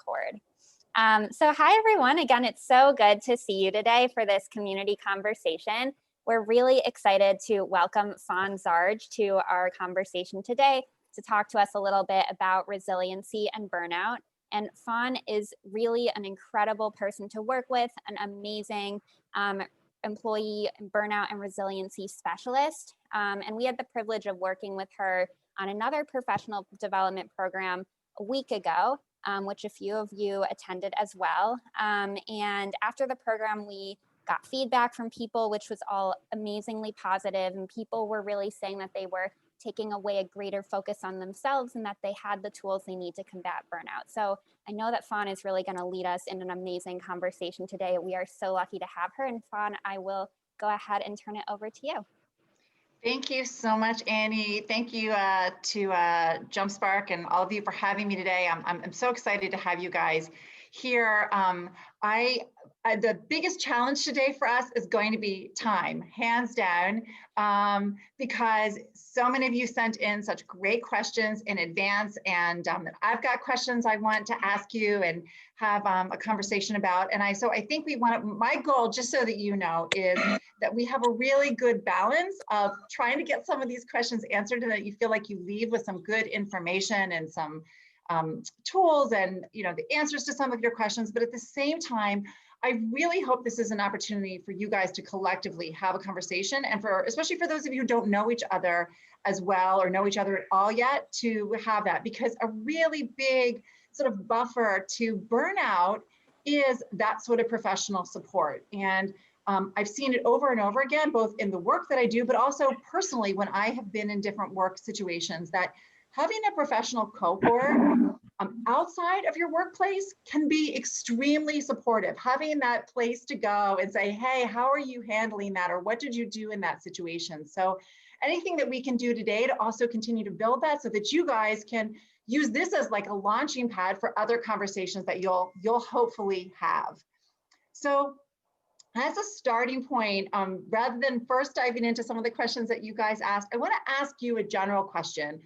record. So hi, everyone. Again, it's so good to see you today for this community conversation. We're really excited to welcome Faun Zarge to our conversation today to talk to us a little bit about resiliency and burnout. And Faun is really an incredible person to work with, an amazing employee burnout and resiliency specialist. And we had the privilege of working with her on another professional development program a week ago, which a few of you attended as well. And after the program, we got feedback from people, which was all amazingly positive, and people were really saying that they were taking away a greater focus on themselves and that they had the tools they need to combat burnout. So I know that Faun is really going to lead us in an amazing conversation today. We are so lucky to have her. And Faun, I will go ahead and turn it over to you. Thank you so much, Annie. Thank you to JumpSpark and all of you for having me today. I'm so excited to have you guys here. The biggest challenge today for us is going to be time, hands down, because so many of you sent in such great questions in advance, and I've got questions I want to ask you and have a conversation about. And so I think my goal, just so that you know, is that we have a really good balance of trying to get some of these questions answered and that you feel like you leave with some good information and some tools and the answers to some of your questions. But at the same time, I really hope this is an opportunity for you guys to collectively have a conversation, and especially for those of you who don't know each other as well or know each other at all yet, to have that, because a really big sort of buffer to burnout is that sort of professional support. And I've seen it over and over again, both in the work that I do, but also personally when I have been in different work situations, that having a professional cohort outside of your workplace can be extremely supportive. Having that place to go and say, hey, how are you handling that? Or what did you do in that situation? So anything that we can do today to also continue to build that so that you guys can use this as like a launching pad for other conversations that you'll hopefully have. So as a starting point, rather than first diving into some of the questions that you guys asked, I want to ask you a general question.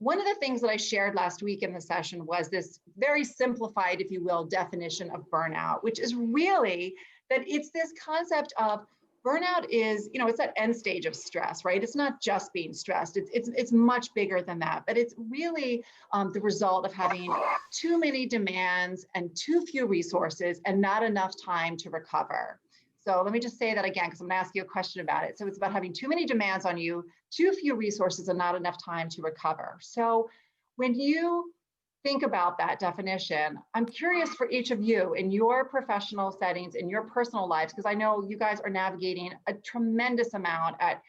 One of the things that I shared last week in the session was this very simplified, if you will, definition of burnout, which is really that it's this concept of burnout is, it's that end stage of stress, right? It's not just being stressed. It's much bigger than that, but it's really the result of having too many demands and too few resources and not enough time to recover. So let me just say that again, because I'm going to ask you a question about it. So it's about having too many demands on you, too few resources, and not enough time to recover. So when you think about that definition, I'm curious for each of you in your professional settings, in your personal lives, because I know you guys are navigating a tremendous amount at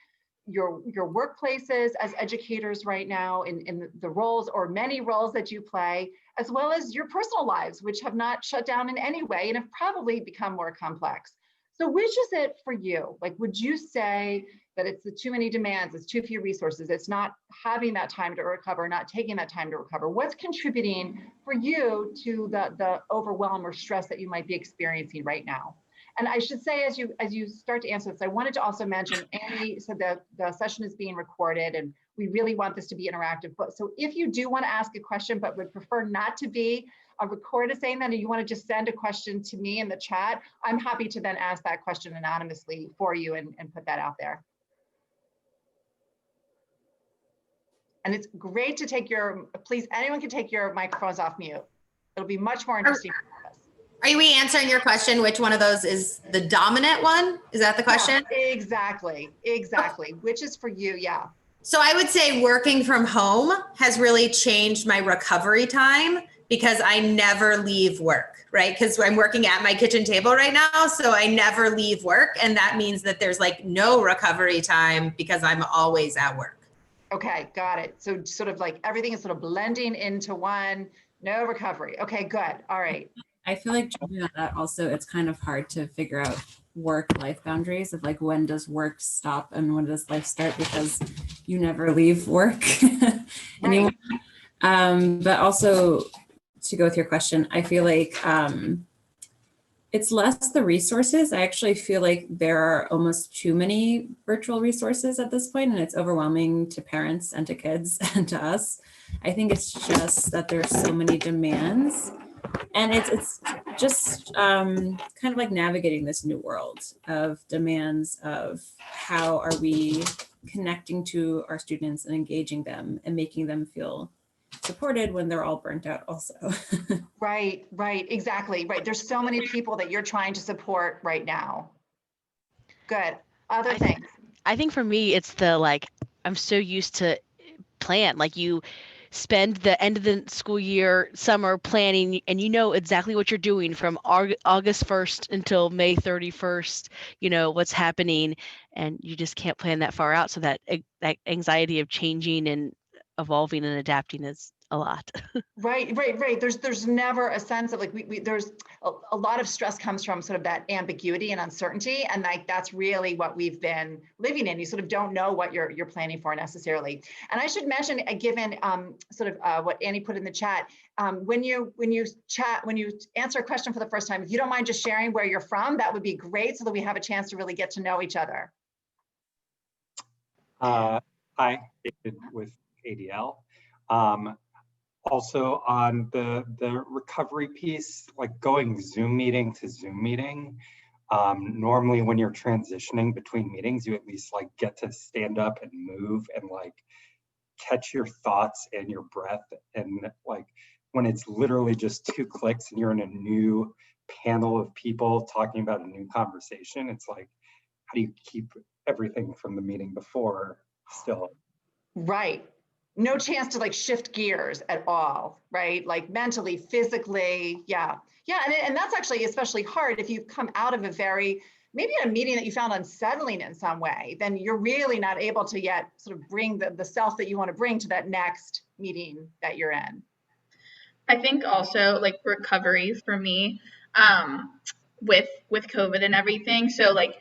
your workplaces as educators right now in the roles or many roles that you play, as well as your personal lives, which have not shut down in any way and have probably become more complex. So which is it for you? Like, would you say that it's the too many demands, it's too few resources, it's not having that time to recover, not taking that time to recover? What's contributing for you to the overwhelm or stress that you might be experiencing right now? And I should say, as you start to answer this, I wanted to also mention, Annie said that the session is being recorded and we really want this to be interactive. But so if you do want to ask a question, but would prefer not to be recorded saying that, and you want to just send a question to me in the chat, I'm happy to then ask that question anonymously for you and put that out there. And it's great to take please, anyone can take your microphones off mute. It'll be much more interesting. Are we answering your question? Which one of those is the dominant one? Is that the question? Yeah, exactly. Which is for you, yeah. So I would say working from home has really changed my recovery time because I never leave work, right? Because I'm working at my kitchen table right now, so I never leave work. And that means that there's like no recovery time because I'm always at work. Okay, got it. So sort of like everything is sort of blending into one, no recovery. Okay, good. All right. I feel like jumping on that also, it's kind of hard to figure out work-life boundaries of like, when does work stop and when does life start, because you never leave work anymore. Right. But also to go with your question, I feel like it's less the resources. I actually feel like there are almost too many virtual resources at this point, and it's overwhelming to parents and to kids and to us. I think it's just that there's so many demands And it's just kind of like navigating this new world of demands of how are we connecting to our students and engaging them and making them feel supported when they're all burnt out also. Right, exactly. Right. There's so many people that you're trying to support right now. Good. Other things. I think for me, it's I'm so used to plan. Like you spend the end of the school year, summer planning, and you know exactly what you're doing from August 1st until May 31st, what's happening, and you just can't plan that far out. So that anxiety of changing and evolving and adapting is a lot. Right. There's never a sense of there's a lot of stress comes from sort of that ambiguity and uncertainty. And that's really what we've been living in. You sort of don't know what you're planning for necessarily. And I should mention, given what Annie put in the chat, when you answer a question for the first time, if you don't mind just sharing where you're from, that would be great so that we have a chance to really get to know each other. Hi, David with ADL. Also on the recovery piece, like going Zoom meeting to Zoom meeting, normally when you're transitioning between meetings, you at least like get to stand up and move and like catch your thoughts and your breath. And like when it's literally just 2 clicks and you're in a new panel of people talking about a new conversation, it's like, how do you keep everything from the meeting before still? Right. No chance to like shift gears at all, right? Like mentally, physically, yeah. And that's actually especially hard if you've come out of maybe a meeting that you found unsettling in some way, then you're really not able to yet sort of bring the self that you want to bring to that next meeting that you're in. I think also like recovery for me, with COVID and everything. So like,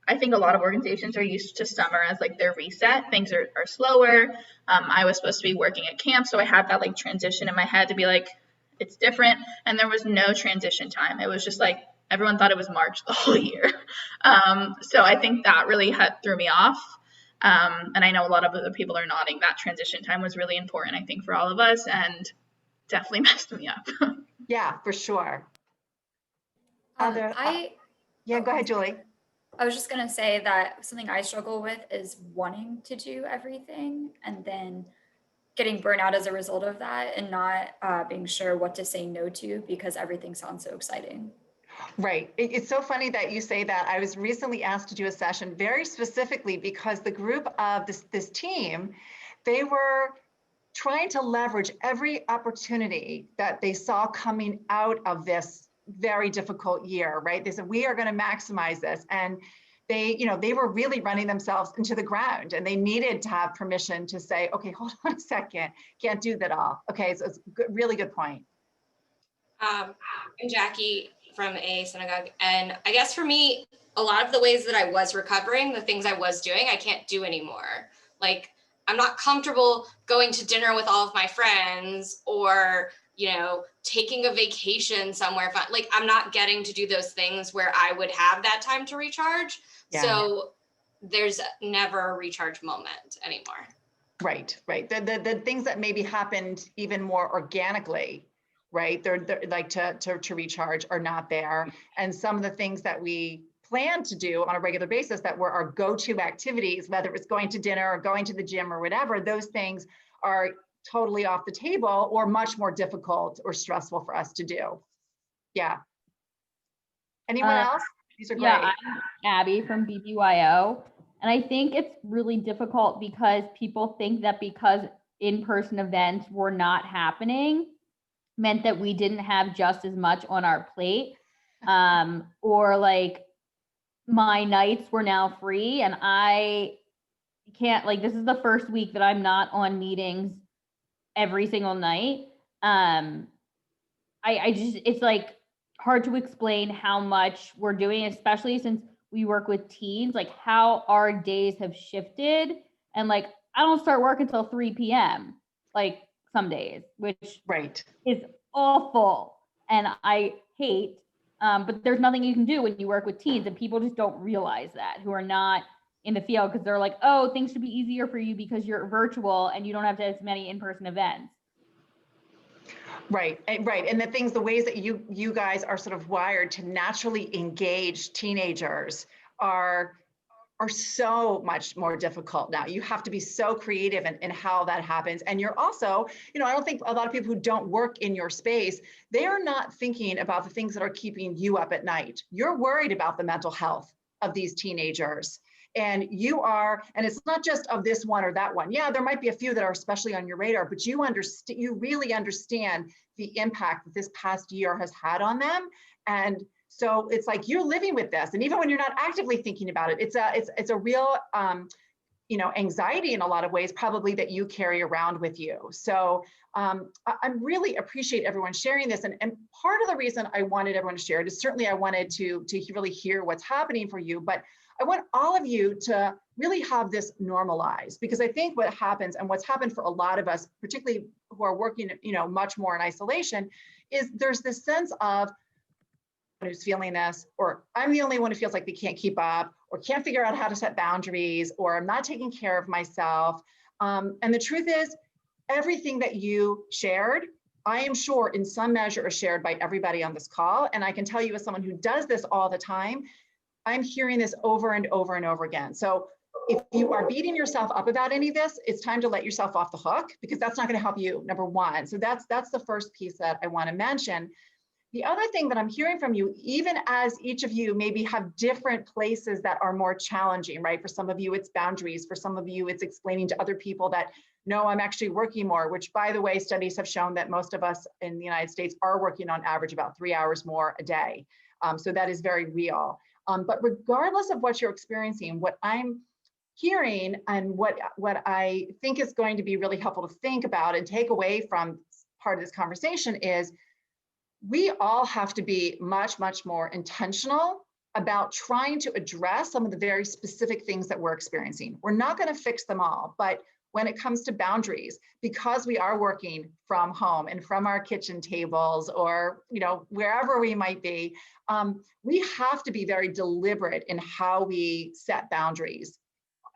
I think a lot of organizations are used to summer as like their reset. Things are slower. I was supposed to be working at camp, so I had that like transition in my head to be like, it's different. And there was no transition time. It was just like, everyone thought it was March the whole year. So I think that really threw me off. And I know a lot of other people are nodding. That transition time was really important, I think, for all of us, and definitely messed me up. Yeah, for sure. Go ahead, Julie. I was just going to say that something I struggle with is wanting to do everything and then getting burnout as a result of that and not being sure what to say no to because everything sounds so exciting. Right. It's so funny that you say that. I was recently asked to do a session very specifically because the group of this team, they were trying to leverage every opportunity that they saw coming out of this very difficult year, right? They said, we are going to maximize this. And they were really running themselves into the ground and they needed to have permission to say, okay, hold on a second, can't do that all. Okay, so it's a really good point. I'm Jackie from a synagogue. And I guess for me, a lot of the ways that I was recovering, the things I was doing, I can't do anymore. Like, I'm not comfortable going to dinner with all of my friends or, taking a vacation somewhere fun. Like, I'm not getting to do those things where I would have that time to recharge. Yeah. So there's never a recharge moment anymore. Right. The things that maybe happened even more organically, right? They're like to recharge are not there. And some of the things that we plan to do on a regular basis that were our go-to activities, whether it's going to dinner or going to the gym or whatever, those things are totally off the table or much more difficult or stressful for us to do. Yeah. Anyone else? These are great. Yeah, I'm Abby from BBYO. And I think it's really difficult because people think that because in-person events were not happening meant that we didn't have just as much on our plate. Or like my nights were now free and I can't, like, this is the first week that I'm not on meetings every single night. I just, it's like hard to explain how much we're doing, especially since we work with teens, like how our days have shifted. And like, I don't start work until 3 p.m. like some days, which is awful. And I hate, but there's nothing you can do when you work with teens, and people just don't realize that, who are not in the field, because they're like, oh, things should be easier for you because you're virtual and you don't have to have as many in-person events. Right, right. And the ways that you guys are sort of wired to naturally engage teenagers are so much more difficult now. You have to be so creative in how that happens. And you're also, I don't think a lot of people who don't work in your space, they are not thinking about the things that are keeping you up at night. You're worried about the mental health of these teenagers. And you are, and it's not just of this one or that one. Yeah, there might be a few that are especially on your radar, but you really understand the impact that this past year has had on them. And so it's like you're living with this, and even when you're not actively thinking about it, it's a real anxiety in a lot of ways, probably, that you carry around with you. So I really appreciate everyone sharing this, and part of the reason I wanted everyone to share it is certainly I wanted to really hear what's happening for you, but I want all of you to really have this normalized, because I think what happens, and what's happened for a lot of us, particularly who are working much more in isolation, is there's this sense of who's feeling this, or I'm the only one who feels like they can't keep up, or can't figure out how to set boundaries, or I'm not taking care of myself. And the truth is, everything that you shared, I am sure in some measure is shared by everybody on this call. And I can tell you, as someone who does this all the time, I'm hearing this over and over and over again. So if you are beating yourself up about any of this, it's time to let yourself off the hook, because that's not going to help you, number one. So that's the first piece that I want to mention. The other thing that I'm hearing from you, even as each of you maybe have different places that are more challenging, right? For some of you, it's boundaries. For some of you, it's explaining to other people that, no, I'm actually working more, which, by the way, studies have shown that most of us in the United States are working on average about 3 hours more a day. So that is very real. But regardless of what you're experiencing, what I'm hearing, and what I think is going to be really helpful to think about and take away from part of this conversation is, we all have to be much, much more intentional about trying to address some of the very specific things that we're experiencing. We're not going to fix them all, but when it comes to boundaries, because we are working from home and from our kitchen tables, or wherever we might be, we have to be very deliberate in how we set boundaries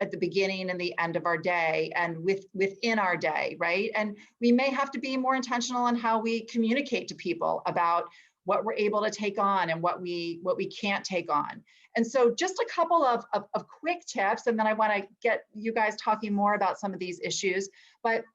at the beginning and the end of our day, and within our day, right? And we may have to be more intentional in how we communicate to people about what we're able to take on and what we can't take on. And so just a couple of quick tips, and then I want to get you guys talking more about some of these issues. But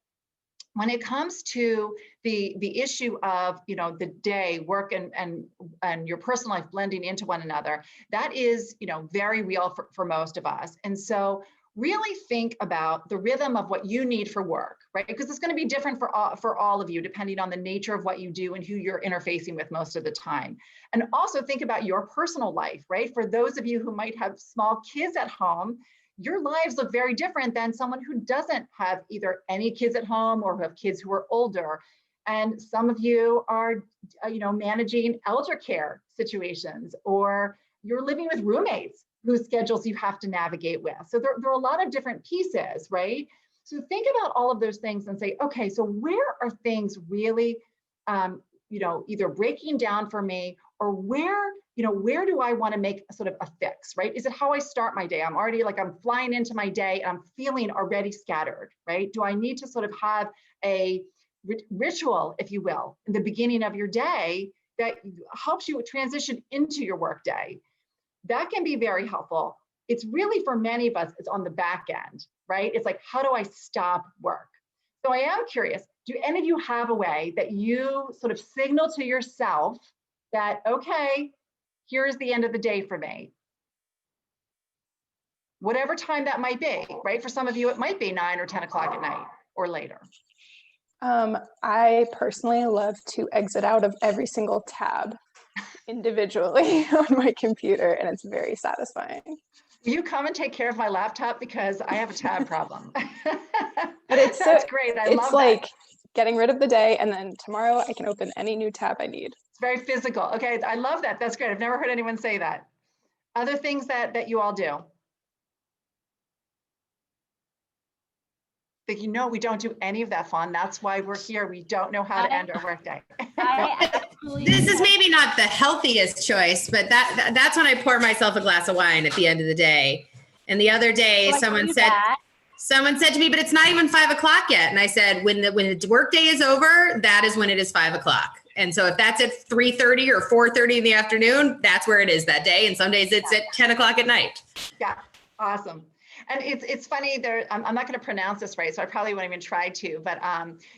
when it comes to the issue of the day, work and your personal life blending into one another, that is very real for most of us. And so really think about the rhythm of what you need for work, right? Because it's going to be different for all of you, depending on the nature of what you do and who you're interfacing with most of the time. And also think about your personal life, right? For those of you who might have small kids at home, your lives look very different than someone who doesn't have either any kids at home or who have kids who are older. And some of you are, managing elder care situations, or you're living with roommates whose schedules you have to navigate with. So there are a lot of different pieces, right? So think about all of those things and say, okay, so where are things really, either breaking down for me, or where do I want to make a sort of a fix, right? Is it how I start my day? I'm already I'm flying into my day and I'm feeling already scattered, right? Do I need to sort of have a ritual, if you will, in the beginning of your day that helps you transition into your work day? That can be very helpful. It's really, for many of us, it's on the back end, right? It's like, how do I stop work? So I am curious, do any of you have a way that you sort of signal to yourself that, okay, here's the end of the day for me? Whatever time that might be, right? For some of you, it might be 9 or 10 o'clock at night or later. I personally love to exit out of every single tab individually on my computer, and it's very satisfying. Will you come and take care of my laptop, because I have a tab problem? But that's great. I it's love like that. Getting rid of the day, and then tomorrow I can open any new tab I need. It's very physical. Okay, I love that. That's great. I've never heard anyone say that. Other things that you all do? But we don't do any of that, Faun. That's why we're here. We don't know how to end our workday. This is maybe not the healthiest choice, but that's when I pour myself a glass of wine at the end of the day. And the other day, someone said Someone said to me, but it's not even 5 o'clock yet. And I said, when the workday is over, that is when it is 5 o'clock. And so if that's at 3:30 or 4:30 in the afternoon, that's where it is that day. And some days it's at 10 o'clock at night. Yeah, awesome. And it's funny there, I'm not going to pronounce this right, so I probably won't even try to, but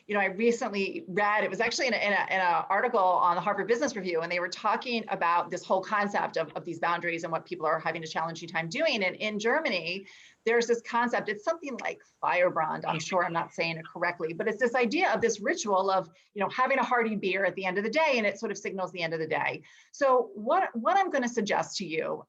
you know, I recently read, it was actually in an article on the Harvard Business Review, and they were talking about this whole concept of these boundaries and what people are having a challenging time doing. And in Germany, there's this concept, it's something like Firebrand, I'm sure I'm not saying it correctly, but it's this idea of this ritual of, you know, having a hearty beer at the end of the day, and it sort of signals the end of the day. So what I'm going to suggest to you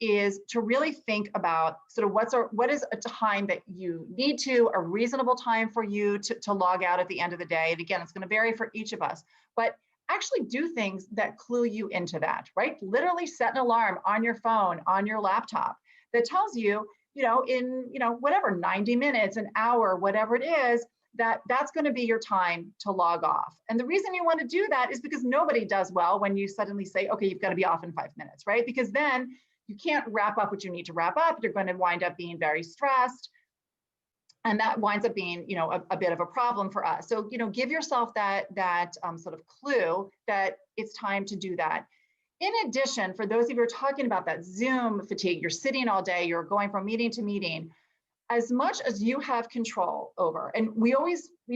is to really think about sort of what is a time that you need to, a reasonable time for you to log out at the end of the day. And again, it's going to vary for each of us, but actually do things that clue you into that, right? Literally set an alarm on your phone, on your laptop that tells you, you know, in, you know, whatever, 90 minutes, an hour, whatever it is, that's going to be your time to log off. And the reason you want to do that is because nobody does well when you suddenly say, okay, you've got to be off in 5 minutes, right? Because then you can't wrap up what you need to wrap up. You're going to wind up being very stressed. And that winds up being, you know, a bit of a problem for us. So, you know, give yourself that sort of clue that it's time to do that. In addition, for those of you who are talking about that Zoom fatigue, you're sitting all day, you're going from meeting to meeting, as much as you have control over, and we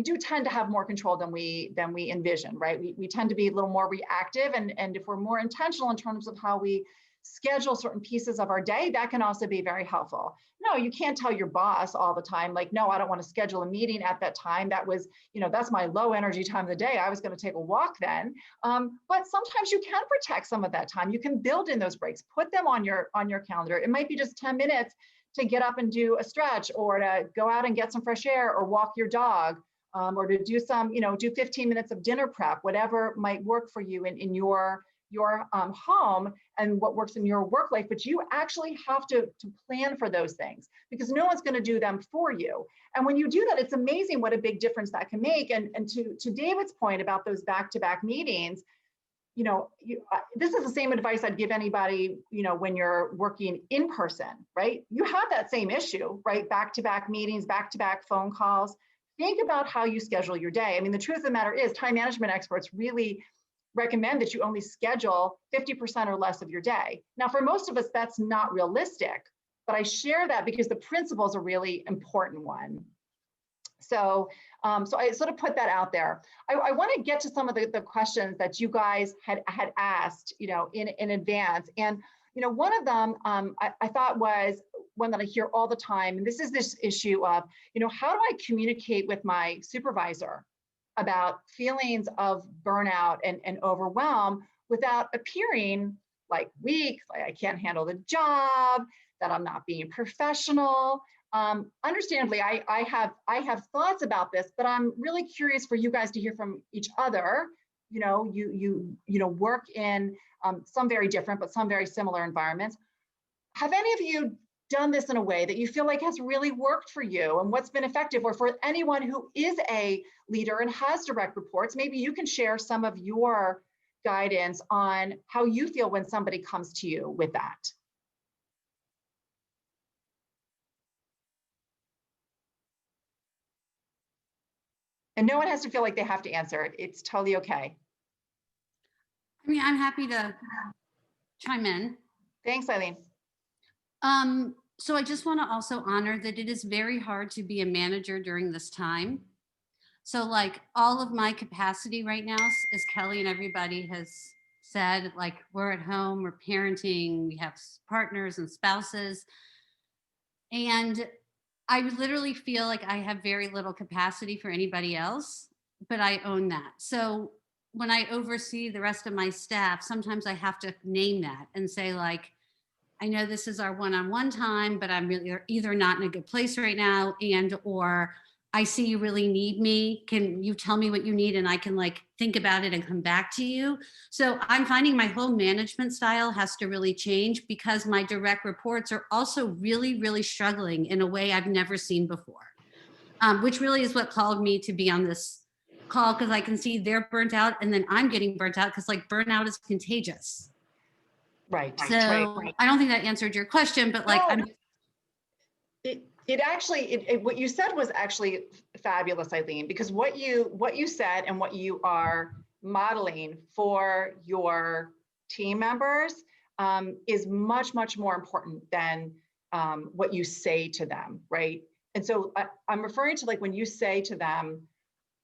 do tend to have more control than we envision, right? We tend to be a little more reactive, and if we're more intentional in terms of how we schedule certain pieces of our day, that can also be very helpful. No, you can't tell your boss all the time, like, no, I don't want to schedule a meeting at that time. That was, you know, that's my low energy time of the day. I was going to take a walk then. But sometimes you can protect some of that time. You can build in those breaks, put them on your calendar. It might be just 10 minutes to get up and do a stretch, or to go out and get some fresh air, or walk your dog, or to do some, you know, do 15 minutes of dinner prep, whatever might work for you in your home and what works in your work life. But you actually have to plan for those things, because no one's going to do them for you. And when you do that, it's amazing what a big difference that can make. And to David's point about those back-to-back meetings, you know, this is the same advice I'd give anybody, you know, when you're working in person, right? You have that same issue, right? Back-to-back meetings, back-to-back phone calls. Think about how you schedule your day. I mean, the truth of the matter is, time management experts really recommend that you only schedule 50% or less of your day. Now, for most of us, that's not realistic, but I share that because the principle is a really important one. So I sort of put that out there. I want to get to some of the questions that you guys had asked, you know, in advance. And, you know, one of them I thought was one that I hear all the time. And this is this issue of, you know, how do I communicate with my supervisor about feelings of burnout and overwhelm without appearing like weak, like I can't handle the job, that I'm not being professional. Understandably, I have thoughts about this, but I'm really curious for you guys to hear from each other. You know, you work in some very different, but some very similar environments. Have any of you done this in a way that you feel like has really worked for you, and what's been effective? Or for anyone who is a leader and has direct reports, maybe you can share some of your guidance on how you feel when somebody comes to you with that. And no one has to feel like they have to answer it. It's totally okay. I mean, I'm happy to chime in. Thanks, Eileen. So I just want to also honor that it is very hard to be a manager during this time. So like all of my capacity right now, as Kelly and everybody has said, like we're at home, we're parenting, we have partners and spouses. And I literally feel like I have very little capacity for anybody else, but I own that. So when I oversee the rest of my staff, sometimes I have to name that and say like, I know this is our one-on-one time, but I'm really either not in a good place right now, and or I see you really need me. Can you tell me what you need, and I can like think about it and come back to you? So I'm finding my whole management style has to really change, because my direct reports are also really, really struggling in a way I've never seen before, which really is what called me to be on this call, because I can see they're burnt out and then I'm getting burnt out, because like burnout is contagious. Right. So I don't think that answered your question, but like, no, It actually, what you said was actually fabulous, Eileen, because what you said and what you are modeling for your team members is much, much more important than what you say to them, right? And so I'm referring to like when you say to them,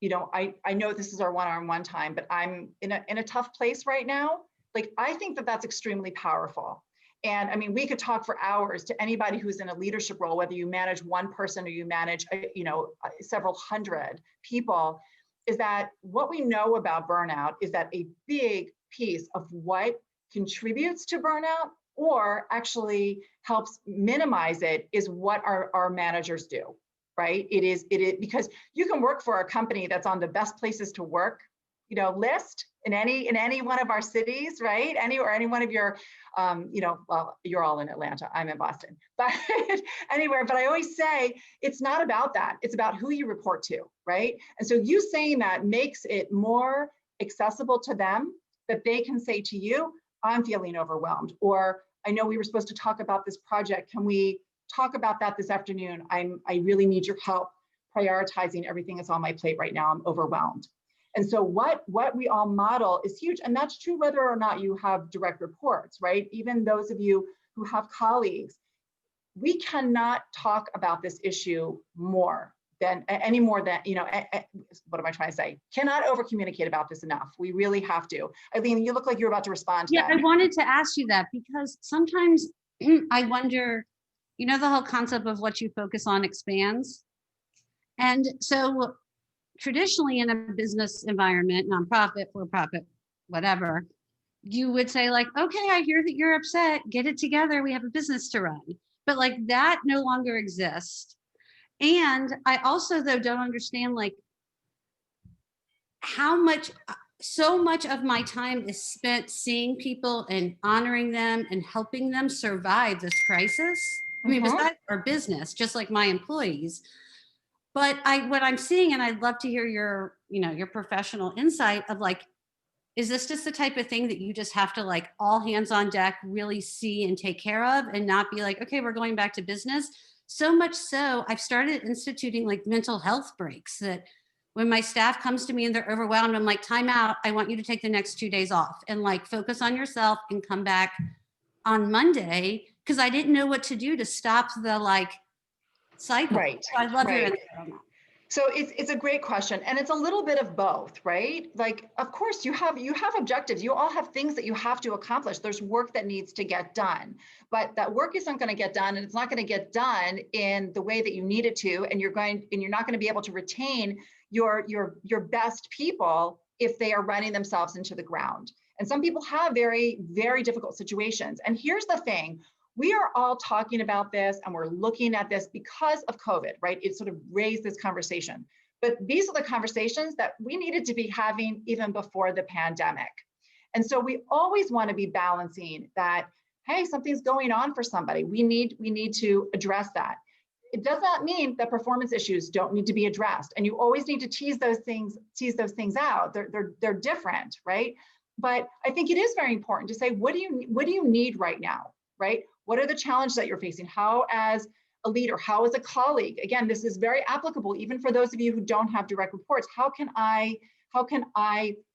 you know, I know this is our one-on-one time, but I'm in a tough place right now. Like, I think that that's extremely powerful. And I mean, we could talk for hours to anybody who's in a leadership role, whether you manage one person or you manage, you know, several hundred people, is that what we know about burnout is that a big piece of what contributes to burnout or actually helps minimize it is what our managers do, right? It is because you can work for a company that's on the best places to work, you know, list in any one of our cities, right? Any one of your, you know, well, you're all in Atlanta, I'm in Boston, but anywhere. But I always say it's not about that. It's about who you report to, right? And so you saying that makes it more accessible to them, that they can say to you, I'm feeling overwhelmed, or I know we were supposed to talk about this project. Can we talk about that this afternoon? I really need your help prioritizing everything that's on my plate right now. I'm overwhelmed. And so what we all model is huge. And that's true whether or not you have direct reports, right? Even those of you who have colleagues, we cannot talk about this issue more than, you know, what am I trying to say? Cannot over communicate about this enough. We really have to. Eileen, you look like you're about to respond to that. Yeah, I wanted to ask you that because sometimes I wonder, you know, the whole concept of what you focus on expands. And so traditionally in a business environment, nonprofit, for-profit, whatever, you would say like, okay, I hear that you're upset, get it together, we have a business to run. But like that no longer exists. And I also though don't understand like how much, so much of my time is spent seeing people and honoring them and helping them survive this crisis. I mean, besides our business, just like my employees. But what I'm seeing, and I'd love to hear your, you know, your professional insight of like, is this just the type of thing that you just have to like all hands on deck really see and take care of and not be like, okay, we're going back to business? So much so I've started instituting like mental health breaks that when my staff comes to me and they're overwhelmed, I'm like, time out. I want you to take the next 2 days off and like focus on yourself and come back on Monday. Cause I didn't know what to do to stop the like cycle. Right. So I love your Right. insight on that. So it's a great question, and it's a little bit of both, right? Like, of course, you have objectives. You all have things that you have to accomplish. There's work that needs to get done, but that work isn't going to get done, and it's not going to get done in the way that you need it to, and you're not going to be able to retain your best people if they are running themselves into the ground. And some people have very, very difficult situations. And here's the thing. We are all talking about this and we're looking at this because of COVID, right? It sort of raised this conversation. But these are the conversations that we needed to be having even before the pandemic. And so we always want to be balancing that, hey, something's going on for somebody. We need to address that. It does not mean that performance issues don't need to be addressed. And you always need to tease those things out. They're different, right? But I think it is very important to say, what do you need right now, right? What are the challenges that you're facing? How as a leader, how as a colleague? Again, this is very applicable even for those of you who don't have direct reports. How can I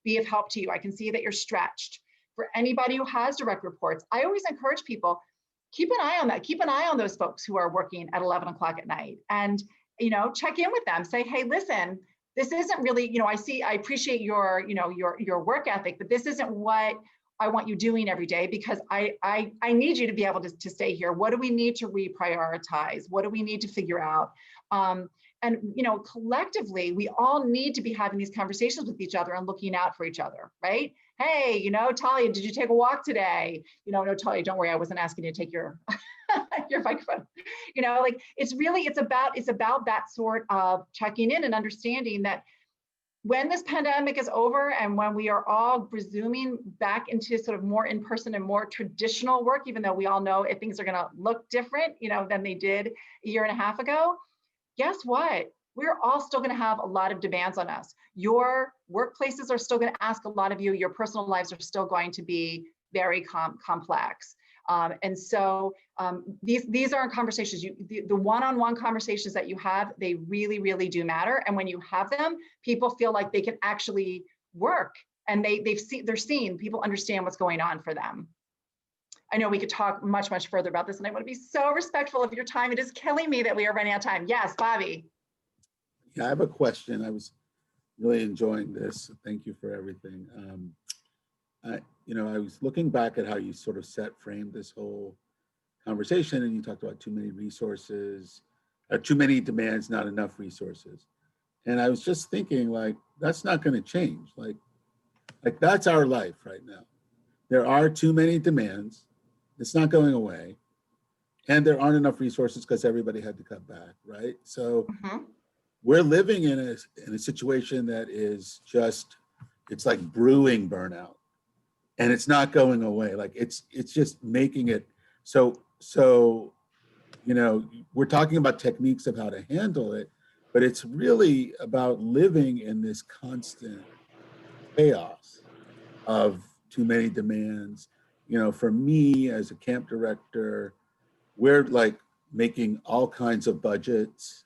be of help to you? I can see that you're stretched. For anybody who has direct reports, I always encourage people, keep an eye on that. Keep an eye on those folks who are working at 11 o'clock at night and, you know, check in with them. Say, hey, listen, this isn't really, you know, I appreciate your, you know, your work ethic, but this isn't what I want you doing every day because I need you to be able to stay here. What do we need to reprioritize? What do we need to figure out? And, you know, collectively, we all need to be having these conversations with each other and looking out for each other, right? Hey, you know, Talia, did you take a walk today? You know, no, Talia, don't worry. I wasn't asking you to take your, your microphone. You know, like it's about that sort of checking in and understanding that when this pandemic is over and when we are all resuming back into sort of more in-person and more traditional work, even though we all know if things are going to look different, you know, than they did a year and a half ago, guess what? We're all still going to have a lot of demands on us. Your workplaces are still going to ask a lot of you. Your personal lives are still going to be very complex. And so these aren't conversations. The one-on-one conversations that you have, they really, really do matter. And when you have them, people feel like they can actually work, and they're seen. People understand what's going on for them. I know we could talk much, much further about this, and I want to be so respectful of your time. It is killing me that we are running out of time. Yes, Bobby. Yeah, I have a question. I was really enjoying this. Thank you for everything. I was looking back at how you sort of framed this whole conversation, and you talked about too many resources, too many demands, not enough resources. And I was just thinking, like, that's not going to change. Like that's our life right now. There are too many demands. It's not going away. And there aren't enough resources because everybody had to cut back, right? So we're living in a situation that is just, it's like brewing burnout, and it's not going away. Like it's just making it so, we're talking about techniques of how to handle it, but it's really about living in this constant chaos of too many demands. For me as a camp director, we're like making all kinds of budgets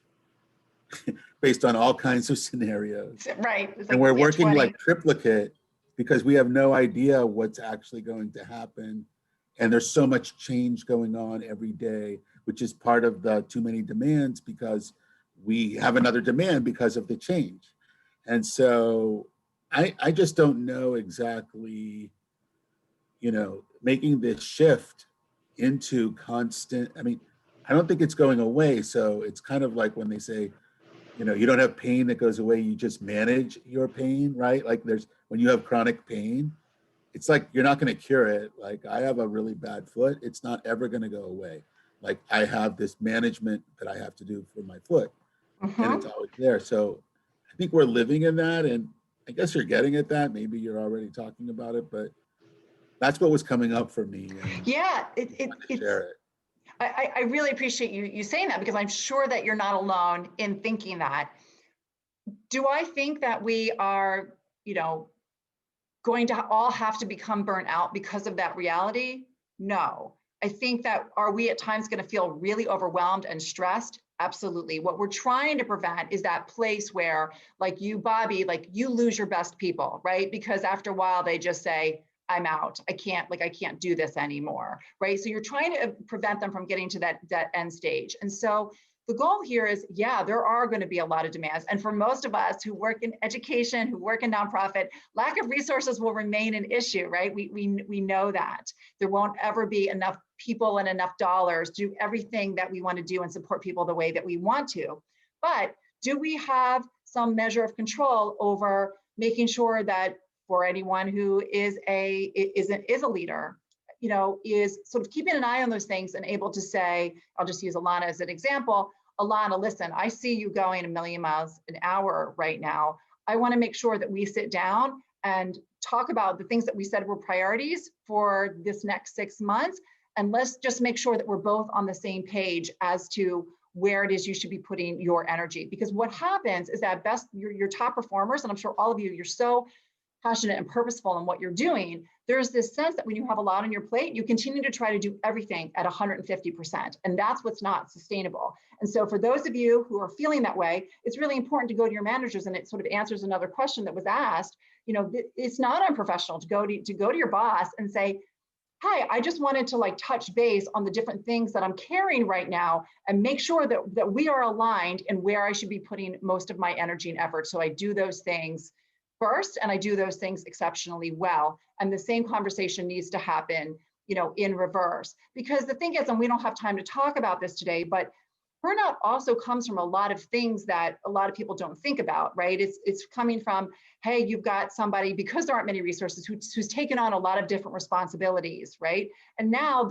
based on all kinds of scenarios. Right. And we're working like triplicate because we have no idea what's actually going to happen. And there's so much change going on every day, which is part of the too many demands, because we have another demand because of the change. And so I just don't know exactly, making this shift into constant, I don't think it's going away. So it's kind of like when they say, you don't have pain that goes away, you just manage your pain, right? Like when you have chronic pain, it's like, you're not going to cure it. Like I have a really bad foot. It's not ever going to go away. Like I have this management that I have to do for my foot, and it's always there. So I think we're living in that. And I guess you're getting at that. Maybe you're already talking about it, but that's what was coming up for me. Yeah, share it. I really appreciate you saying that, because I'm sure that you're not alone in thinking that. Do I think that we are, going to all have to become burnt out because of that reality? No. I think that, are we at times going to feel really overwhelmed and stressed? Absolutely. What we're trying to prevent is that place where, like you, Bobby, like you lose your best people, right? Because after a while they just say, I'm out. I can't do this anymore, right? So you're trying to prevent them from getting to that end stage. And so the goal here is, yeah, there are going to be a lot of demands. And for most of us who work in education, who work in nonprofit, lack of resources will remain an issue, right? We know that. There won't ever be enough people and enough dollars to do everything that we want to do and support people the way that we want to. But do we have some measure of control over making sure that for anyone who is a leader, is sort of keeping an eye on those things and able to say, I'll just use Alana as an example. Alana, listen, I see you going 1,000,000 miles an hour right now. I want to make sure that we sit down and talk about the things that we said were priorities for this next 6 months. And let's just make sure that we're both on the same page as to where it is you should be putting your energy. Because what happens is that your top performers, and I'm sure all of you, you're so passionate and purposeful in what you're doing, there's this sense that when you have a lot on your plate, you continue to try to do everything at 150%. And that's what's not sustainable. And so for those of you who are feeling that way, it's really important to go to your managers, and it sort of answers another question that was asked. It's not unprofessional to go to your boss and say, hi, I just wanted to touch base on the different things that I'm carrying right now and make sure that we are aligned in where I should be putting most of my energy and effort. So I do those things first, and I do those things exceptionally well. And the same conversation needs to happen, in reverse. Because the thing is, and we don't have time to talk about this today, but burnout also comes from a lot of things that a lot of people don't think about, right? It's coming from, hey, you've got somebody, because there aren't many resources, who's taken on a lot of different responsibilities, right? And now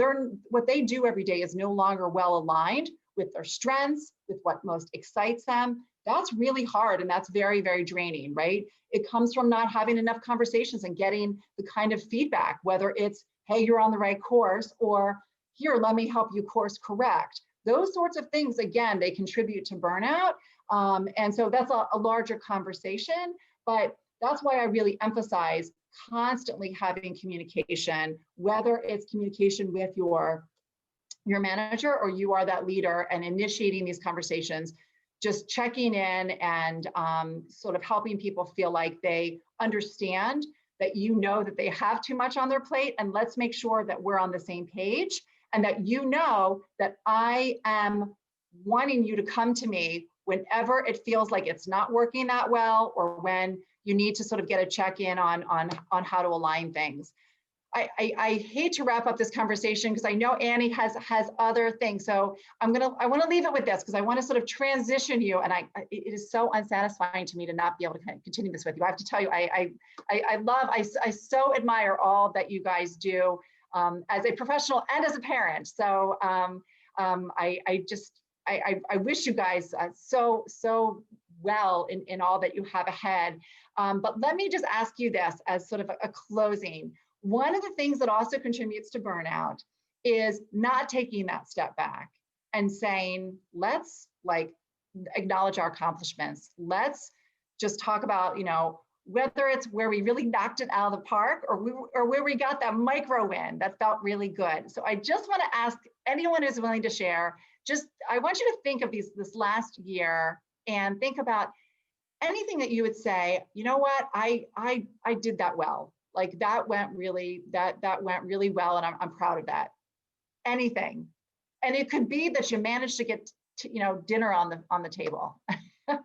what they do every day is no longer well aligned with their strengths, with what most excites them. That's really hard, and that's very, very draining, right? It comes from not having enough conversations and getting the kind of feedback, whether it's, hey, you're on the right course, or here, let me help you course correct. Those sorts of things, again, they contribute to burnout. And so that's a larger conversation, but that's why I really emphasize constantly having communication, whether it's communication with your manager or you are that leader and initiating these conversations, just checking in and sort of helping people feel like they understand that you know that they have too much on their plate, and let's make sure that we're on the same page, and that you know that I am wanting you to come to me whenever it feels like it's not working that well, or when you need to sort of get a check-in on how to align things. I hate to wrap up this conversation because I know Annie has other things. So I want to leave it with this because I want to sort of transition you. And it is so unsatisfying to me to not be able to continue this with you. I have to tell you, I so admire all that you guys do as a professional and as a parent. So I wish you guys so well in all that you have ahead. But let me just ask you this as sort of a closing. One of the things that also contributes to burnout is not taking that step back and saying, let's like acknowledge our accomplishments. Let's just talk about, whether it's where we really knocked it out of the park or where we got that micro win that felt really good. So I just want to ask anyone who's willing to share, I want you to think of this last year and think about anything that you would say, you know what, I did that well. Like that went really well, and I'm proud of that. Anything, and it could be that you managed to get dinner on the table. I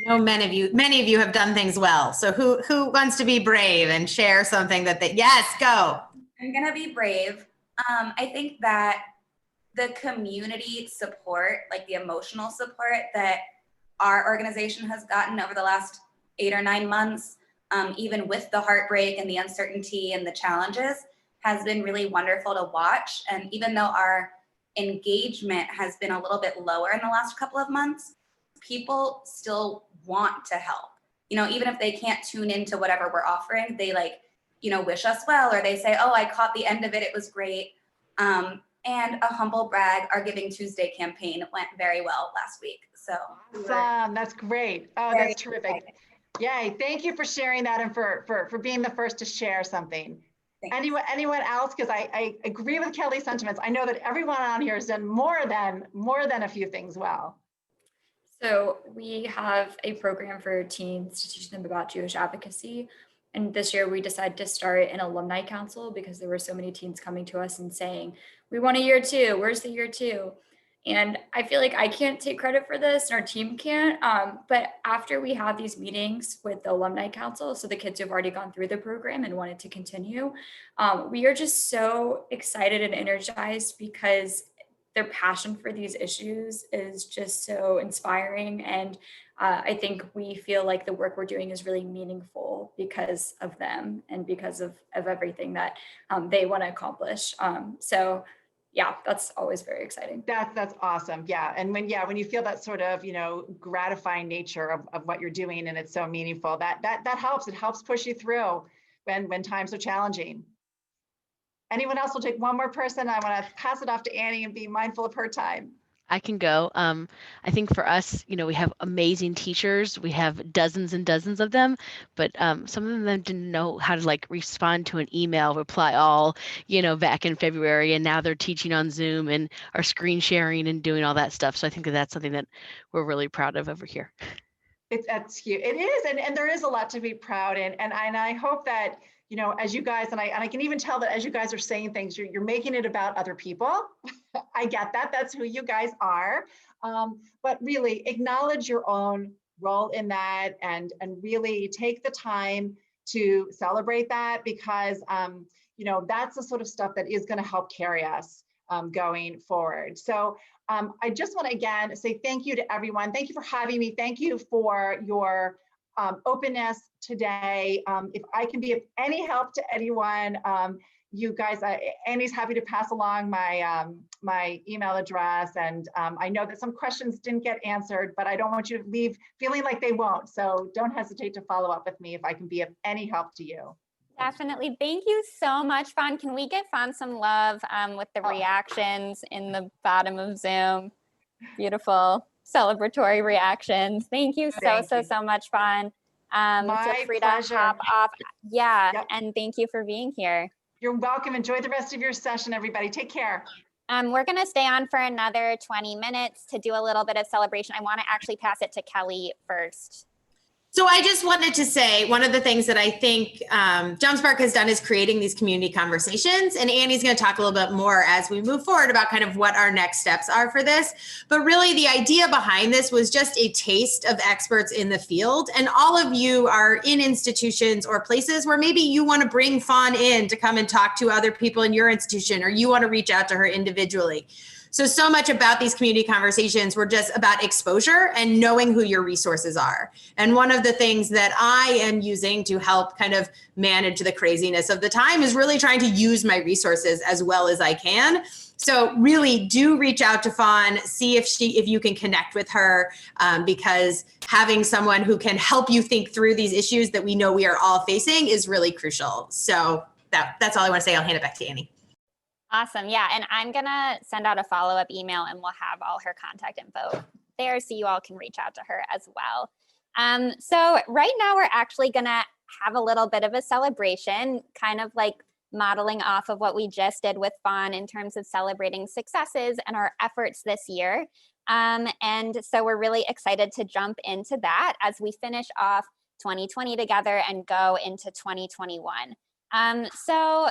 know many of you have done things well. So who wants to be brave and share something that yes, go. I'm gonna be brave. I think that the community support, like the emotional support that our organization has gotten over the last 8 or 9 months, even with the heartbreak and the uncertainty and the challenges, has been really wonderful to watch. And even though our engagement has been a little bit lower in the last couple of months, people still want to help. Even if they can't tune into whatever we're offering, they wish us well, or they say, oh, I caught the end of it, it was great. And a humble brag, our Giving Tuesday campaign went very well last week. So awesome, that's great. Oh, that's terrific. Excited. Yay, thank you for sharing that and for being the first to share something. Thanks. Anyone else? Because I agree with Kelly's sentiments. I know that everyone on here has done more than a few things well. So we have a program for teens to teach them about Jewish advocacy. And this year we decided to start an alumni council because there were so many teens coming to us and saying, we want a year 2, where's the year 2? And I feel like I can't take credit for this and our team can't, but after we have these meetings with the alumni council, so the kids who've already gone through the program and wanted to continue, we are just so excited and energized because their passion for these issues is just so inspiring. And I think we feel like the work we're doing is really meaningful because of them and because of everything that they want to accomplish. So yeah, that's always very exciting. That's awesome. Yeah. And when you feel that sort of, gratifying nature of what you're doing and it's so meaningful, that helps. It helps push you through when times are challenging. Anyone else will take one more person. I want to pass it off to Annie and be mindful of her time. I can go. I think for us, we have amazing teachers. We have dozens and dozens of them, but some of them didn't know how to respond to an email, reply all, back in February, and now they're teaching on Zoom and are screen sharing and doing all that stuff. So I think that's something that we're really proud of over here. That's huge. It is, and there is a lot to be proud in, and I hope that as you guys, and I can even tell that as you guys are saying things, you're making it about other people. I get that. That's who you guys are. But really acknowledge your own role in that, and really take the time to celebrate that, because that's the sort of stuff that is going to help carry us going forward. So I just want to again say thank you to everyone. Thank you for having me. Thank you for your openness today. If I can be of any help to anyone, you guys, Annie's happy to pass along my my email address. And I know that some questions didn't get answered, but I don't want you to leave feeling like they won't. So don't hesitate to follow up with me if I can be of any help to you. Definitely. Thank you so much, Faun. Can we give Faun some love with the reactions in the bottom of Zoom? Beautiful celebratory reactions. Thank you so much, Faun. Feel free pleasure. to hop off. Yeah, Yep. and thank you for being here. You're welcome. Enjoy the rest of your session, everybody. Take care. We're going to stay on for another 20 minutes to do a little bit of celebration. I want to actually pass it to Kelly first. So I just wanted to say one of the things that I think JumpSpark has done is creating these community conversations. And Annie's going to talk a little bit more as we move forward about kind of what our next steps are for this. But really the idea behind this was just a taste of experts in the field. And all of you are in institutions or places where maybe you want to bring Faun in to come and talk to other people in your institution, or you want to reach out to her individually. So much about these community conversations were just about exposure and knowing who your resources are. And one of the things that I am using to help kind of manage the craziness of the time is really trying to use my resources as well as I can. So really do reach out to Faun, see if you can connect with her, because having someone who can help you think through these issues that we know we are all facing is really crucial. So that's all I want to say. I'll hand it back to Annie. Awesome. Yeah. And I'm going to send out a follow-up email and we'll have all her contact info there so you all can reach out to her as well. So right now we're actually going to have a little bit of a celebration, kind of like modeling off of what we just did with Faun in terms of celebrating successes and our efforts this year. And so we're really excited to jump into that as we finish off 2020 together and go into 2021. So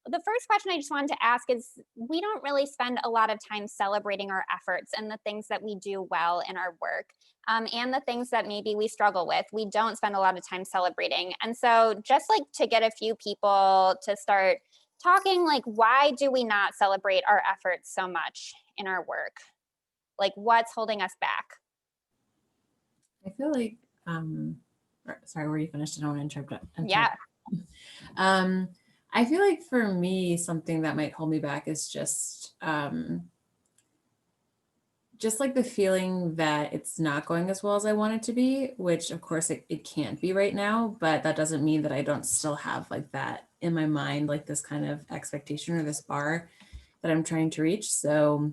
the first question I just wanted to ask is, we don't really spend a lot of time celebrating our efforts and the things that we do well in our work, and the things that maybe we struggle with. We don't spend a lot of time celebrating. And so just like to get a few people to start talking, like, why do we not celebrate our efforts so much in our work? Like, what's holding us back? I feel like, sorry, were you finished? I don't want to interrupt. Yeah. I feel like for me, something that might hold me back is just like the feeling that it's not going as well as I want it to be, which of course it can't be right now, but that doesn't mean that I don't still have like that in my mind, like this kind of expectation or this bar that I'm trying to reach. So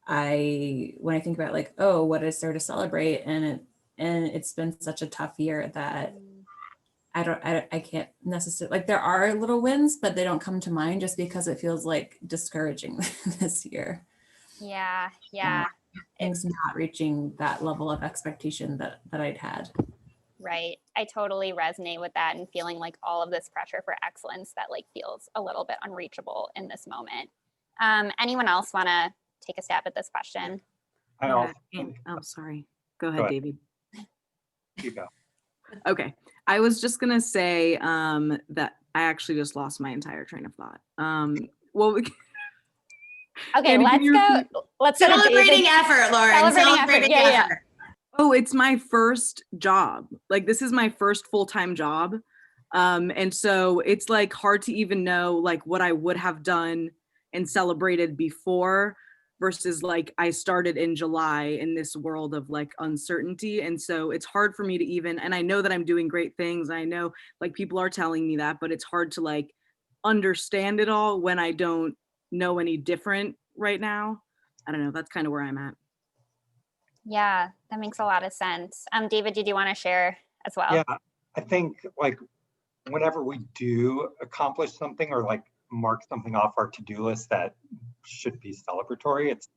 when I think about like, oh, what is there to celebrate? And it's been such a tough year that I can't necessarily, like, there are little wins, but they don't come to mind just because it feels like discouraging this year. Yeah. Things not reaching that level of expectation that I'd had. Right. I totally resonate with that, and feeling like all of this pressure for excellence that like feels a little bit unreachable in this moment. Anyone else want to take a stab at this question? Sorry. Go ahead, David. You go. Okay. I was just going to say that I actually just lost my entire train of thought. Okay, let's go. Celebrating effort, Lauren. Celebrating effort. Yeah. Oh, it's my first job. Like, this is my first full-time job. And so it's like hard to even know like what I would have done and celebrated before versus like I started in July in this world of like uncertainty. And so it's hard for me to even, and I know that I'm doing great things. I know like people are telling me that, but it's hard to like understand it all when I don't know any different right now. I don't know. That's kind of where I'm at. Yeah, that makes a lot of sense. David, did you want to share as well? Yeah, I think like whenever we do accomplish something or like mark something off our to-do list that should be celebratory, it's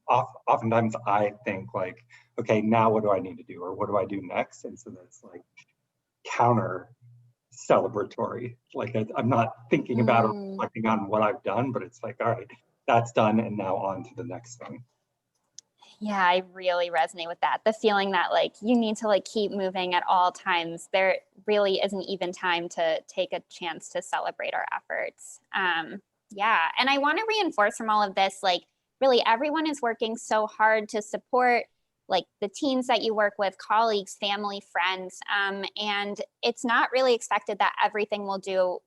oftentimes I think like, okay, now what do I need to do, or what do I do next? And so that's like counter celebratory. Like I'm not thinking about or reflecting on what I've done, but it's like, all right, that's done, and now on to the next thing. Yeah, I really resonate with that. The feeling that like you need to like keep moving at all times. There really isn't even time to take a chance to celebrate our efforts. Yeah, and I want to reinforce from all of this, like really everyone is working so hard to support like the teams that you work with, colleagues, family, friends, and it's not really expected that everything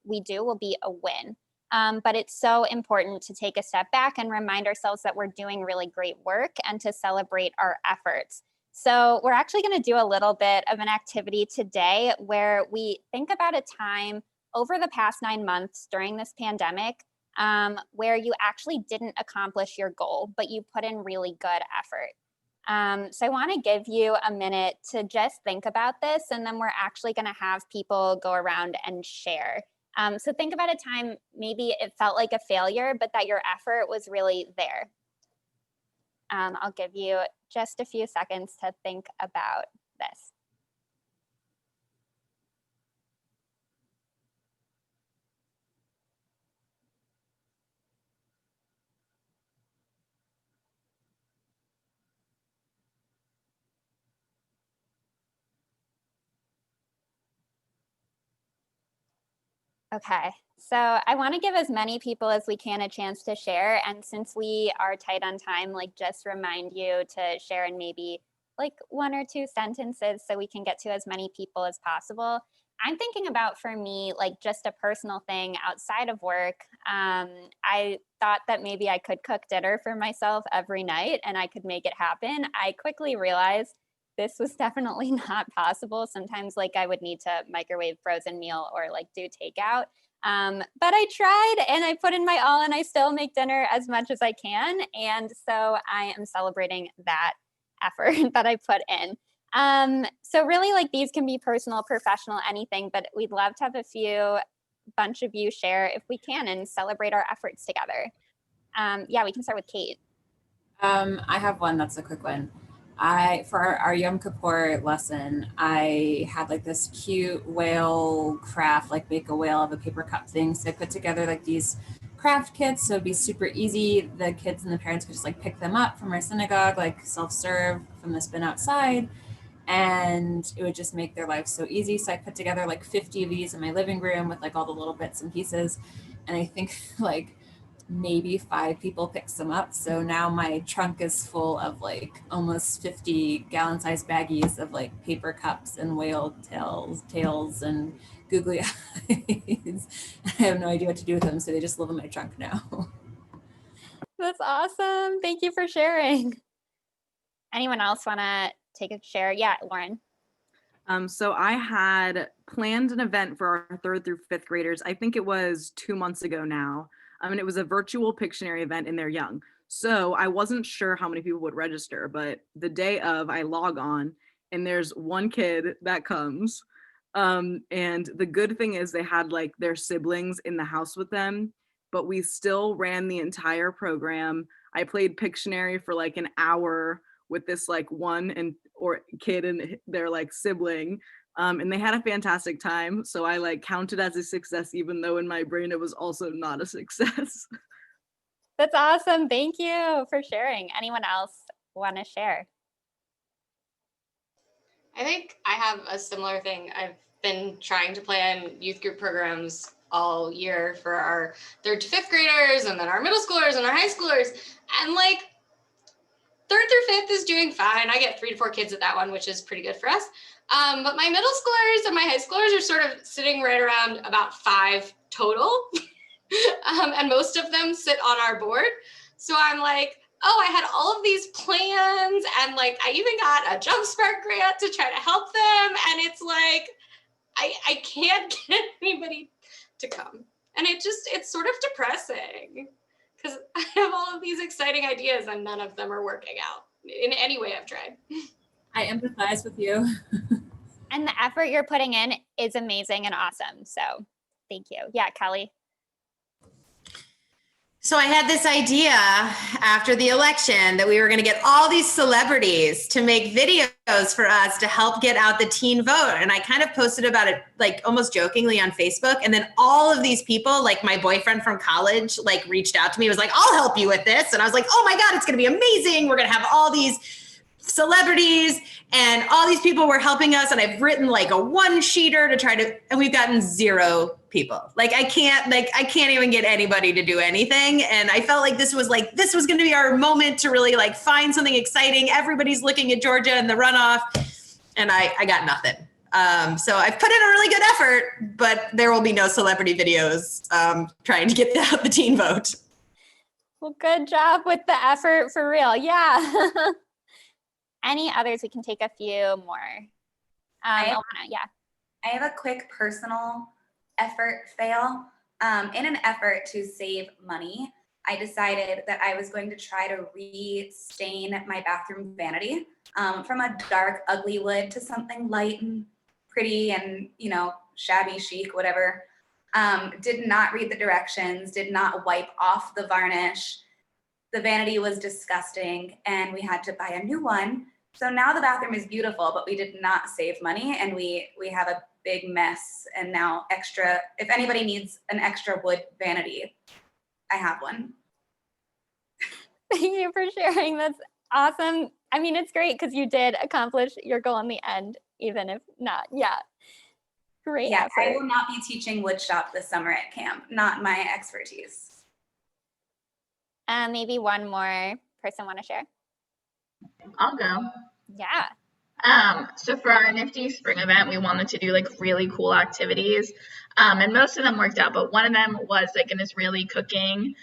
we do will be a win. But it's so important to take a step back and remind ourselves that we're doing really great work and to celebrate our efforts. So we're actually going to do a little bit of an activity today where we think about a time over the past 9 months during this pandemic where you actually didn't accomplish your goal, but you put in really good effort. So I want to give you a minute to just think about this, and then we're actually going to have people go around and share. So think about a time maybe it felt like a failure, but that your effort was really there. I'll give you just a few seconds to think about this. Okay, so I want to give as many people as we can a chance to share. And since we are tight on time, like just remind you to share in maybe like 1 or 2 sentences so we can get to as many people as possible. I'm thinking about, for me, like just a personal thing outside of work. I thought that maybe I could cook dinner for myself every night and I could make it happen. I quickly realized this was definitely not possible. Sometimes like I would need to microwave frozen meal or like do takeout. But I tried and I put in my all and I still make dinner as much as I can. And so I am celebrating that effort that I put in. So really like these can be personal, professional, anything, but we'd love to have a bunch of you share if we can and celebrate our efforts together. Yeah, we can start with Kate. I have one that's a quick one. For our Yom Kippur lesson, I had like this cute whale craft, like make a whale of a paper cup thing. So I put together like these craft kits. So it'd be super easy. The kids and the parents could just like pick them up from our synagogue, like self-serve from this bin outside. And it would just make their life so easy. So I put together like 50 of these in my living room with like all the little bits and pieces. And I think like maybe 5 people picked them up. So now my trunk is full of like almost 50 gallon sized baggies of like paper cups and whale tails and googly eyes. I have no idea what to do with them. So they just live in my trunk now. That's awesome. Thank you for sharing. Anyone else want to take a share? Yeah, Lauren. So I had planned an event for our 3rd through 5th graders. I think it was 2 months ago now. And it was a virtual Pictionary event and they're young. So I wasn't sure how many people would register, but the day of I log on and there's one kid that comes. And the good thing is they had like their siblings in the house with them, but we still ran the entire program. I played Pictionary for like an hour with this like kid and their like sibling. And they had a fantastic time. So I like counted as a success, even though in my brain it was also not a success. That's awesome. Thank you for sharing. Anyone else want to share? I think I have a similar thing. I've been trying to plan youth group programs all year for our 3rd to 5th graders and then our middle schoolers and our high schoolers. And like 3rd through 5th is doing fine. I get 3 to 4 kids at that one, which is pretty good for us. But my middle schoolers and my high schoolers are sort of sitting right around about 5 total. And most of them sit on our board. So I'm like, oh, I had all of these plans and like I even got a Jumpstart grant to try to help them. And it's like, I can't get anybody to come. And it's sort of depressing because I have all of these exciting ideas and none of them are working out in any way I've tried. I empathize with you. And the effort you're putting in is amazing and awesome. So thank you. Yeah, Kelly. So I had this idea after the election that we were going to get all these celebrities to make videos for us to help get out the teen vote. And I kind of posted about it like almost jokingly on Facebook. And then all of these people, like my boyfriend from college, like reached out to me, was like, I'll help you with this. And I was like, oh my God, it's going to be amazing. We're going to have all these celebrities and all these people were helping us. And I've written like a 1-sheeter to try to, and we've gotten 0 people. Like I can't even get anybody to do anything. And I felt like this was going to be our moment to really like find something exciting. Everybody's looking at Georgia and the runoff and I got nothing. So I've put in a really good effort, but there will be no celebrity videos trying to get out the teen vote. Well, good job with the effort for real. Yeah. Any others? We can take a few more. Ilana, yeah. I have a quick personal effort fail. In an effort to save money, I decided that I was going to try to re-stain my bathroom vanity from a dark, ugly wood to something light and pretty and, you know, shabby chic, whatever. Did not read the directions, did not wipe off the varnish. The vanity was disgusting and we had to buy a new one. So now the bathroom is beautiful, but we did not save money and we have a big mess. And now extra, if anybody needs an extra wood vanity, I have one. Thank you for sharing. That's awesome. I mean, it's great because you did accomplish your goal in the end, even if not. Yeah. Great Yeah, effort. I will not be teaching woodshop this summer at camp, not my expertise. Maybe one more person want to share? I'll go. Yeah. So for our Nifty Spring event, we wanted to do like really cool activities. And most of them worked out, but one of them was like an Israeli cooking,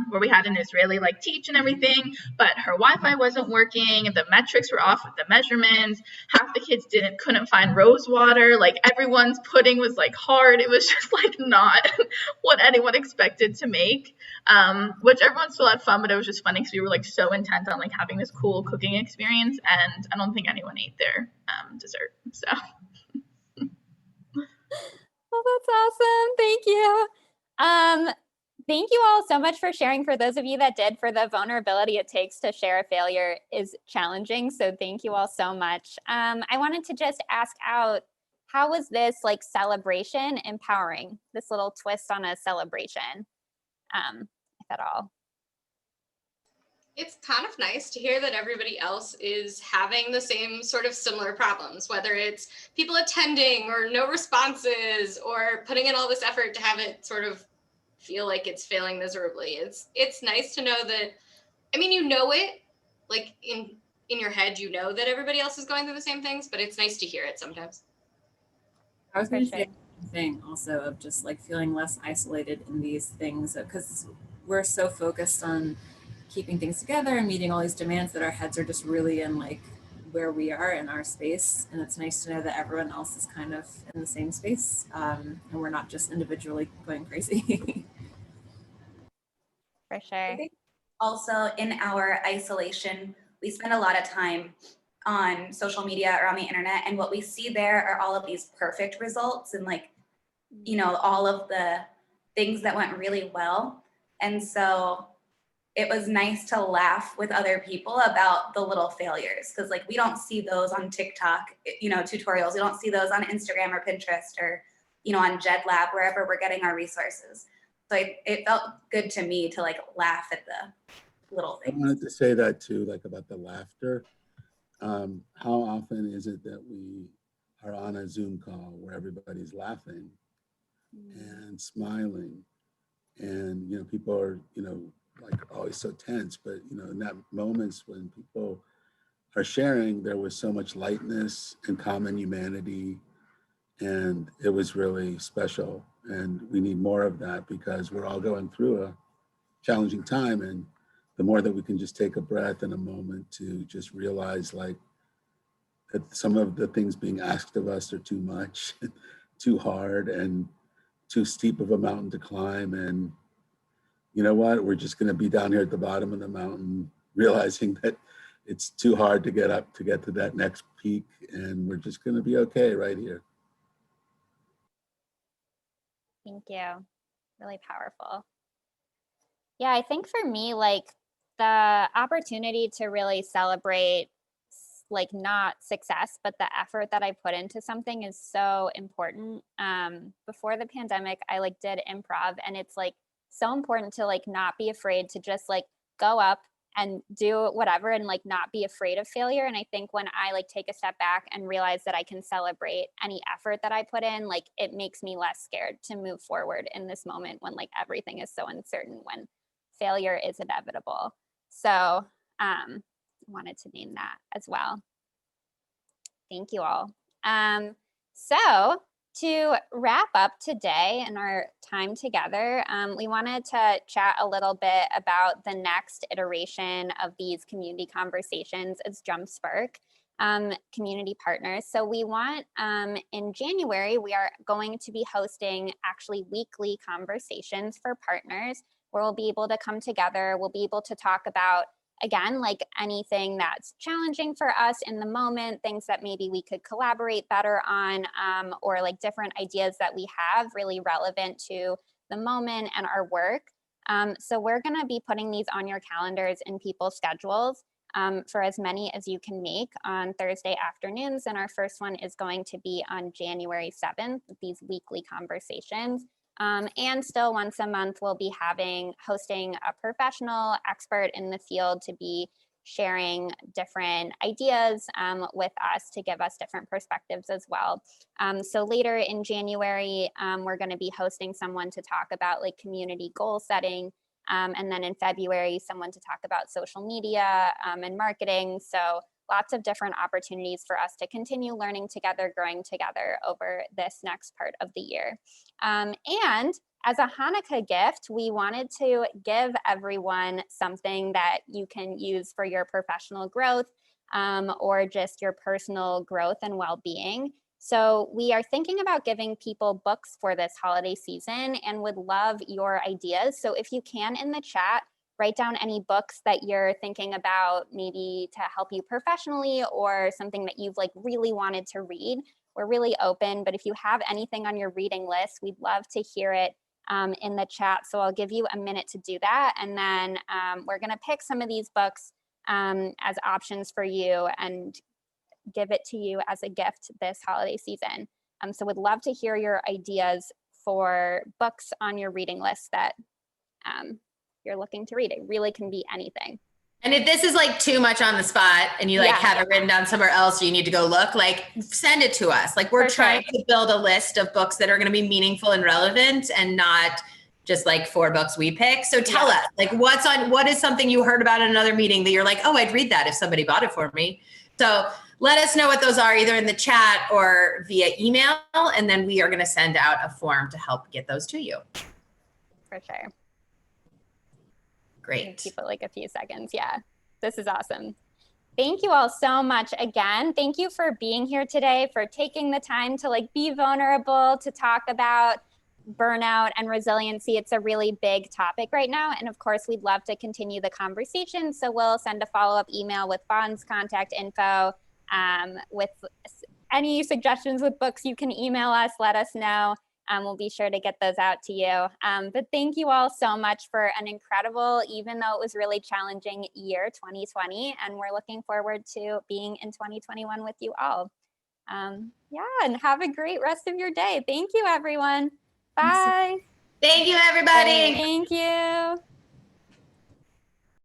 where we had an Israeli like teach and everything, but her Wi-Fi wasn't working, the metrics were off with the measurements, half the kids couldn't find rose water, like everyone's pudding was like hard, it was just like not what anyone expected to make, which everyone still had fun, but it was just funny because we were like so intent on like having this cool cooking experience, and I don't think anyone ate their dessert, so. Well, that's awesome. Thank you. Thank you all so much for sharing. For those of you that did, for the vulnerability it takes to share a failure is challenging. So thank you all so much. I wanted to just ask out, how was this like celebration empowering? This little twist on a celebration, if at all. It's kind of nice to hear that everybody else is having the same sort of similar problems, whether it's people attending or no responses or putting in all this effort to have it sort of feel like it's failing miserably. It's nice to know that, I mean, you know it, like in your head, you know that everybody else is going through the same things, but it's nice to hear it sometimes. I was going to say the thing also of just like feeling less isolated in these things, because we're so focused on keeping things together and meeting all these demands that our heads are just really in like where we are in our space. And it's nice to know that everyone else is kind of in the same space, and we're not just individually going crazy. For sure. I think also in our isolation, we spend a lot of time on social media or on the internet, and what we see there are all of these perfect results and like, you know, all of the things that went really well. And so it was nice to laugh with other people about the little failures, because like we don't see those on TikTok, you know, tutorials. We don't see those on Instagram or Pinterest or, you know, on JedLab, wherever we're getting our resources. So it felt good to me to like laugh at the little things. I wanted to say that too, like about the laughter. How often is it that we are on a Zoom call where everybody's laughing and smiling, and, you know, people are, you know, like always so tense, but, you know, in that moments when people are sharing, there was so much lightness and common humanity, and it was really special. And we need more of that because we're all going through a challenging time, and the more that we can just take a breath and a moment to just realize like that some of the things being asked of us are too much, too hard, and too steep of a mountain to climb. And you know what, we're just going to be down here at the bottom of the mountain, realizing that it's too hard to get up to get to that next peak, and we're just going to be okay right here. Thank you. Really powerful. Yeah, I think for me, like the opportunity to really celebrate like not success, but the effort that I put into something is so important. Before the pandemic, I like did improv, and it's like so important to like not be afraid to just like go up and do whatever and like not be afraid of failure. And I think when I like take a step back and realize that I can celebrate any effort that I put in, like it makes me less scared to move forward in this moment when like everything is so uncertain, when failure is inevitable. So wanted to name that as well. Thank you all. So to wrap up today and our time together, we wanted to chat a little bit about the next iteration of these community conversations as Jump Spark. community partners. So we want, in January, we are going to be hosting actually weekly conversations for partners where we'll be able to come together. We'll be able to talk about, again, like anything that's challenging for us in the moment, things that maybe we could collaborate better on, or like different ideas that we have really relevant to the moment and our work. So we're going to be putting these on your calendars in people's schedules for as many as you can make on Thursday afternoons. And our first one is going to be on January 7th, these weekly conversations. And still once a month, we'll be hosting a professional expert in the field to be sharing different ideas with us to give us different perspectives as well. So later in January, we're going to be hosting someone to talk about like community goal setting. And then in February, someone to talk about social media and marketing. So lots of different opportunities for us to continue learning together, growing together over this next part of the year. And as a Hanukkah gift, we wanted to give everyone something that you can use for your professional growth or just your personal growth and well-being. So we are thinking about giving people books for this holiday season and would love your ideas. So if you can, in the chat, write down any books that you're thinking about maybe to help you professionally or something that you've like really wanted to read. We're really open, but if you have anything on your reading list, we'd love to hear it in the chat. So I'll give you a minute to do that. And then we're gonna pick some of these books as options for you and give it to you as a gift this holiday season. So would love to hear your ideas for books on your reading list that you're looking to read. It really can be anything. And if this is like too much on the spot and you like have it written down somewhere else or you need to go look, like send it to us. Like we're trying to build a list of books that are going to be meaningful and relevant and not just like 4 books we pick. So tell us like what is something you heard about in another meeting that you're like, oh, I'd read that if somebody bought it for me. So let us know what those are either in the chat or via email. And then we are going to send out a form to help get those to you. For sure. Great. Keep it like a few seconds. Yeah, this is awesome. Thank you all so much again. Thank you for being here today, for taking the time to like be vulnerable, to talk about burnout and resiliency. It's a really big topic right now. And of course, we'd love to continue the conversation. So we'll send a follow-up email with Faun's contact info. With any suggestions with books, you can email us, let us know. We'll be sure to get those out to you. But thank you all so much for an incredible, even though it was really challenging year 2020. And we're looking forward to being in 2021 with you all. Yeah, and have a great rest of your day. Thank you, everyone. Bye. Thank you, everybody. Thank you.